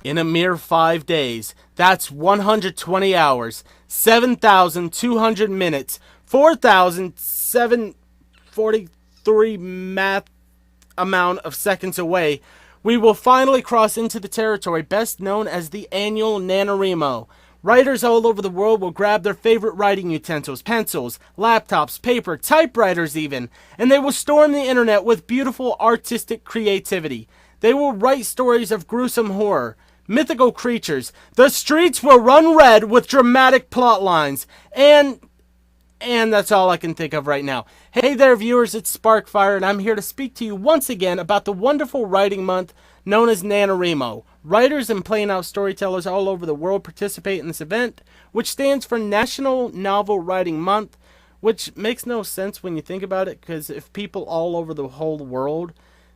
in a mere 5 days. That's 120 hours, 7,200 minutes, 4,743 math amount of seconds away. We will finally cross into the territory best known as the annual NaNoWriMo. Writers all over the world will grab their favorite writing utensils, pencils, laptops, paper, typewriters even, and they will storm the internet with beautiful artistic creativity. They will write stories of gruesome horror, mythical creatures. The streets will run red with dramatic plot lines, and that's all I can think of right now. Hey there viewers, it's SparkFire, and I'm here to speak to you once again about the wonderful writing month known as NaNoWriMo. Writers and plain out storytellers all over the world participate in this event, which stands for National Novel Writing Month, which makes no sense when you think about it, because if people all over the whole world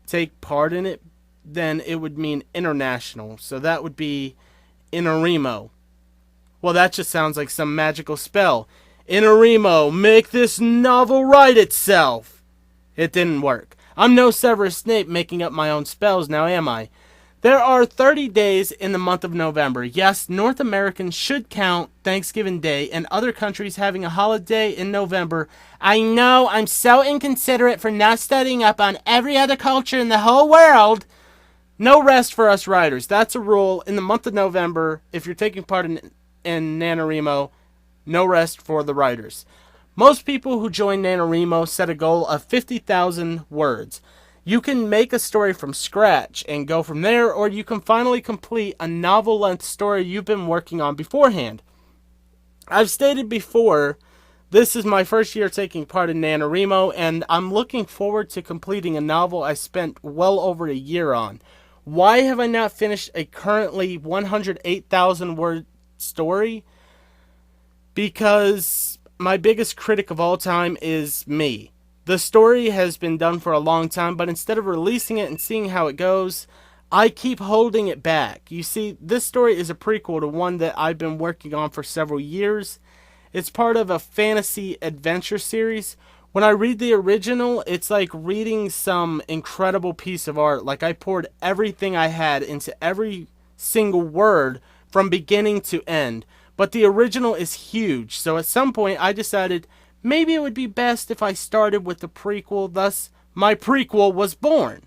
take part in it, then it would mean international. So that would be NaNoWriMo. Well, that just sounds like some magical spell. NaNoWriMo, make this novel write itself. It didn't work. I'm no Severus Snape making up my own spells now, am I? There are 30 days in the month of November. Yes, North Americans should count Thanksgiving Day and other countries having a holiday in November. I know, I'm so inconsiderate for not studying up on every other culture in the whole world. No rest for us writers. That's a rule in the month of November. If you're taking part in NaNoWriMo, no rest for the writers. Most people who join NaNoWriMo set a goal of 50,000 words. You can make a story from scratch and go from there, or you can finally complete a novel-length story you've been working on beforehand. I've stated before, this is my first year taking part in NaNoWriMo, and I'm looking forward to completing a novel I spent well over a year on. Why have I not finished a currently 108,000 word story? Because my biggest critic of all time is me. The story has been done for a long time, but instead of releasing it and seeing how it goes, I keep holding it back. You see, this story is a prequel to one that I've been working on for several years. It's part of a fantasy adventure series. When I read the original, it's like reading some incredible piece of art. Like I poured everything I had into every single word from beginning to end. But the original is huge, so at some point I decided maybe it would be best if I started with the prequel, thus my prequel was born.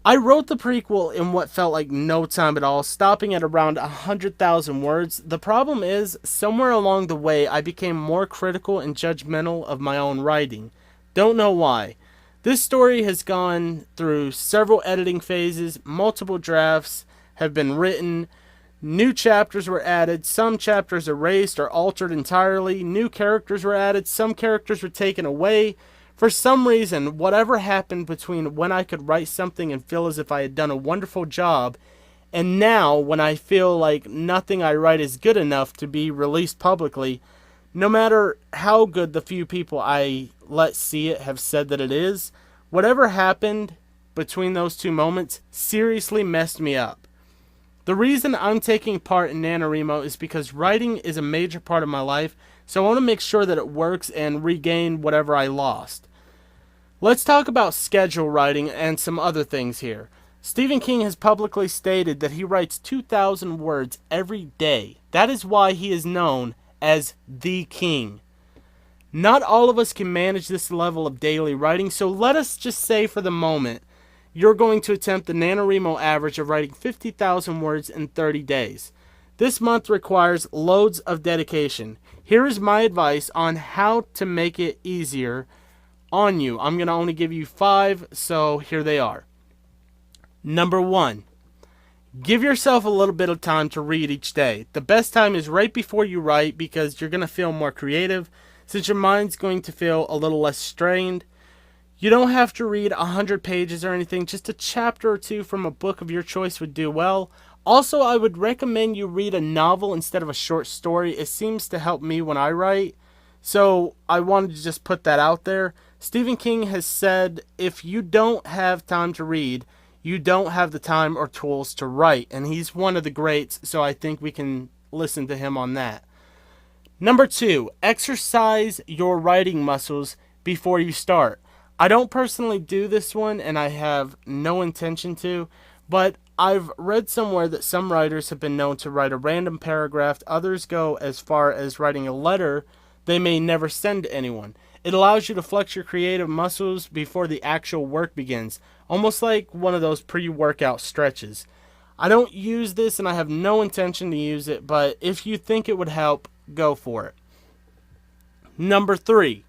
I wrote the prequel in what felt like no time at all, stopping at around 100,000 words. The problem is, somewhere along the way I became more critical and judgmental of my own writing. Don't know why. This story has gone through several editing phases, multiple drafts have been written, new chapters were added, some chapters erased or altered entirely, new characters were added, some characters were taken away. For some reason, whatever happened between when I could write something and feel as if I had done a wonderful job, and now when I feel like nothing I write is good enough to be released publicly, no matter how good the few people I let see it have said that it is, whatever happened between those two moments seriously messed me up. The reason I'm taking part in NaNoWriMo is because writing is a major part of my life, so I want to make sure that it works and regain whatever I lost. Let's talk about schedule writing and some other things here. Stephen King has publicly stated that he writes 2,000 words every day. That is why he is known as the King. Not all of us can manage this level of daily writing, so let us just say for the moment, you're going to attempt the NaNoWriMo average of writing 50,000 words in 30 days. This month requires loads of dedication. Here is my advice on how to make it easier on you. I'm going to only give you 5, so here they are. Number 1, give yourself a little bit of time to read each day. The best time is right before you write because you're going to feel more creative since your mind's going to feel a little less strained. You don't have to read 100 pages or anything, just a chapter or two from a book of your choice would do well. Also, I would recommend you read a novel instead of a short story. It seems to help me when I write, so I wanted to just put that out there. Stephen King has said if you don't have time to read, you don't have the time or tools to write, and he's one of the greats, so I think we can listen to him on that. Number 2, exercise your writing muscles before you start. I don't personally do this one, and I have no intention to, but I've read somewhere that some writers have been known to write a random paragraph. Others go as far as writing a letter they may never send to anyone. It allows you to flex your creative muscles before the actual work begins, almost like one of those pre-workout stretches. I don't use this and I have no intention to use it, but if you think it would help, go for it. Number 3.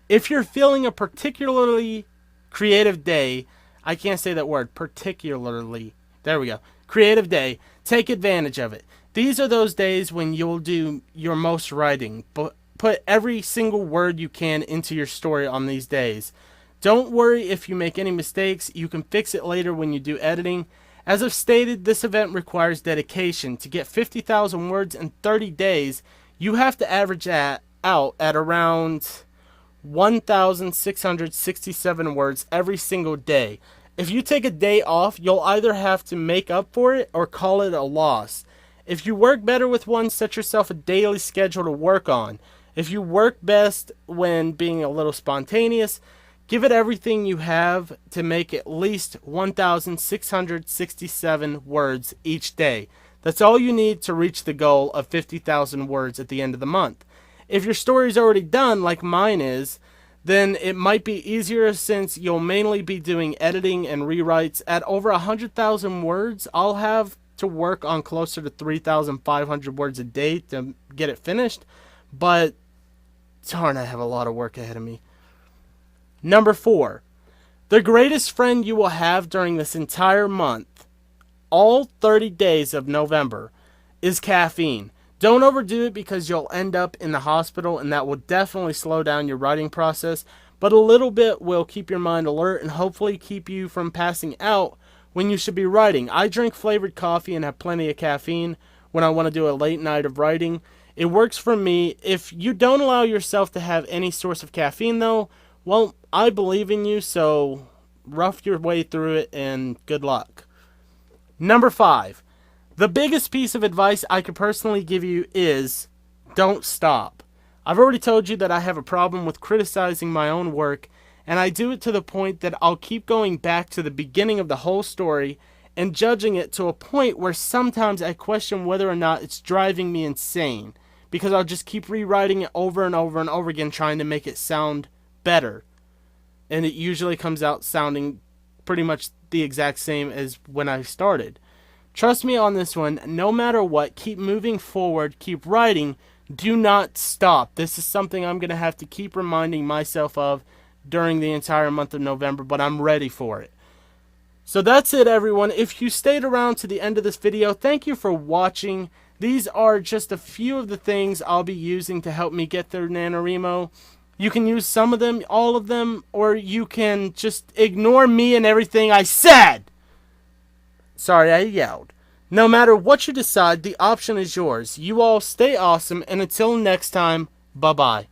If you're feeling a particularly creative day, I can't say that word, particularly. There we go. Creative day. Take advantage of it. These are those days when you'll do your most writing. But put every single word you can into your story on these days. Don't worry if you make any mistakes. You can fix it later when you do editing. As I've stated, this event requires dedication. To get 50,000 words in 30 days, you have to average that out at around 1,667 words every single day. If you take a day off, you'll either have to make up for it or call it a loss. If you work better with one, set yourself a daily schedule to work on. If you work best when being a little spontaneous, give it everything you have to make at least 1,667 words each day. That's all you need to reach the goal of 50,000 words at the end of the month. If your story's already done, like mine is, then it might be easier since you'll mainly be doing editing and rewrites. At over 100,000 words, I'll have to work on closer to 3,500 words a day to get it finished, but darn, I have a lot of work ahead of me. Number 4. The greatest friend you will have during this entire month, all 30 days of November, is caffeine. Don't overdo it because you'll end up in the hospital, and that will definitely slow down your writing process, but a little bit will keep your mind alert and hopefully keep you from passing out when you should be writing. I drink flavored coffee and have plenty of caffeine when I want to do a late night of writing. It works for me. If you don't allow yourself to have any source of caffeine though, well, I believe in you, so rough your way through it and good luck. Number 5. The biggest piece of advice I could personally give you is don't stop. I've already told you that I have a problem with criticizing my own work, and I do it to the point that I'll keep going back to the beginning of the whole story and judging it to a point where sometimes I question whether or not it's driving me insane, because I'll just keep rewriting it over and over and over again trying to make it sound better. And it usually comes out sounding pretty much the exact same as when I started. Trust me on this one, no matter what, keep moving forward, keep writing, do not stop. This is something I'm going to have to keep reminding myself of during the entire month of November, but I'm ready for it. So that's it, everyone. If you stayed around to the end of this video, thank you for watching. These are just a few of the things I'll be using to help me get through NaNoWriMo. You can use some of them, all of them, or you can just ignore me and everything I said. Sorry, I yelled. No matter what you decide, the option is yours. You all stay awesome, and until next time, bye-bye.